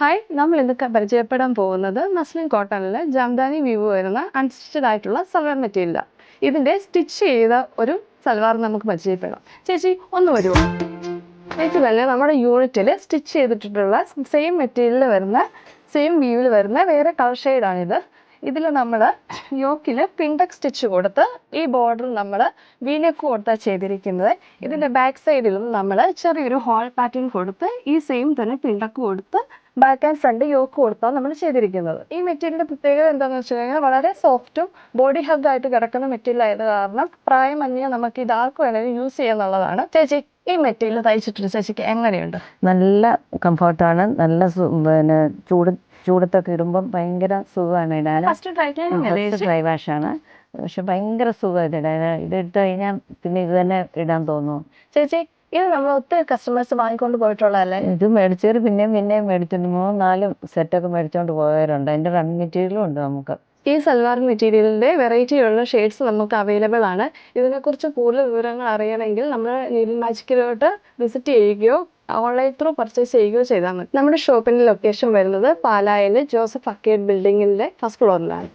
Hi, നമ്മൾ ഇന്നൊക്കെ പരിചയപ്പെടാൻ പോകുന്നത് മസ്ലിൻ കോട്ടണിലെ ജാംദാനി വീവ് വരുന്ന അൺസ്റ്റിച്ചഡ് ആയിട്ടുള്ള സൽവാർ മെറ്റീരിയലാണ്. ഇതിൻ്റെ സ്റ്റിച്ച് ചെയ്ത ഒരു സൽവാർ നമുക്ക് പരിചയപ്പെടാം. ചേച്ചി ഒന്ന് വരുമോ? ചേച്ചി തന്നെ നമ്മുടെ യൂണിറ്റിൽ സ്റ്റിച്ച് ചെയ്തിട്ടുള്ള സെയിം മെറ്റീരിയൽ വരുന്ന സെയിം വീവിൽ വരുന്ന വേറെ കളർ ഷെയ്ഡാണിത്. ഇതിൽ നമ്മൾ യോക്കിൽ പിൻടെക് സ്റ്റിച്ച് കൊടുത്ത് ഈ ബോർഡർ നമ്മൾ വീനെക്ക് കൊടുത്താണ് ചെയ്തിരിക്കുന്നത്. ഇതിൻ്റെ ബാക്ക് സൈഡിലും നമ്മൾ ചെറിയൊരു ഹോൾ പാറ്റേൺ കൊടുത്ത് ഈ സെയിം തന്നെ പിൻടെക് കൊടുത്ത് ബാക്ക് ആൻഡ് ഫ്രണ്ട് യോക്ക് കൊടുത്താണ് നമ്മൾ ചെയ്തിരിക്കുന്നത്. ഈ മെറ്റീരിയലിൻ്റെ പ്രത്യേകത എന്താണെന്ന് വെച്ച് കഴിഞ്ഞാൽ വളരെ സോഫ്റ്റും ബോഡി ഹഗ് ആയിട്ട് കിടക്കുന്ന മെറ്റീരിയൽ ആയത് കാരണം പ്രായമന്യേ നമുക്ക് ഇത് ആർക്ക് വേണമെങ്കിലും യൂസ് ചെയ്യാന്നുള്ളതാണ്. ചേച്ചി, ഈ മെറ്റീരിയൽ തയ്ച്ചിട്ടുള്ള ചേച്ചിക്ക് എങ്ങനെയുണ്ട്? നല്ല കംഫർട്ടാണ്. നല്ല ചൂടത്തൊക്കെ ഇടുമ്പം ഭയങ്കര സുഖമാണ് ഇടാൻ. ഫസ്റ്റ് ഡ്രൈ വാഷാണ്, പക്ഷെ ഭയങ്കര സുഖമായിട്ട് ഇടാൻ. ഇതിട്ട് കഴിഞ്ഞാൽ പിന്നെ ഇത് തന്നെ ഇടാൻ തോന്നുന്നു. ചേച്ചി, ഇത് നമ്മൾ ഒത്തിരി കസ്റ്റമേഴ്സ് വാങ്ങിക്കൊണ്ട് പോയിട്ടുള്ളതല്ലേ? ഇത് മേടിച്ചവർ പിന്നെയും മേടിച്ചിട്ടുണ്ട്. 3-4 സെറ്റൊക്കെ മേടിച്ചുകൊണ്ട് പോയവരുണ്ട്. അതിൻ്റെ റൺ മെറ്റീരിയലും ഉണ്ട് നമുക്ക്. ഈ സൽവാർ മെറ്റീരിയലിൻ്റെ വെറൈറ്റിയുള്ള ഷെയ്ഡ്സ് നമുക്ക് അവൈലബിൾ ആണ്. ഇതിനെക്കുറിച്ച് കൂടുതൽ വിവരങ്ങൾ അറിയണമെങ്കിൽ നമ്മൾ നീഡിൽ മാജിക്കിലോട്ട് വിസിറ്റ് ചെയ്യുകയോ ഓൺലൈൻ ത്രൂ പർച്ചേസ് ചെയ്യുകയോ ചെയ്താൽ മതി. നമ്മുടെ ഷോപ്പിൻ്റെ ലൊക്കേഷൻ വരുന്നത് പാലായിൽ ജോസഫ് അക്കേഡ് ബിൽഡിങ്ങിൻ്റെ ഫസ്റ്റ് ഫ്ലോറിലാണ്.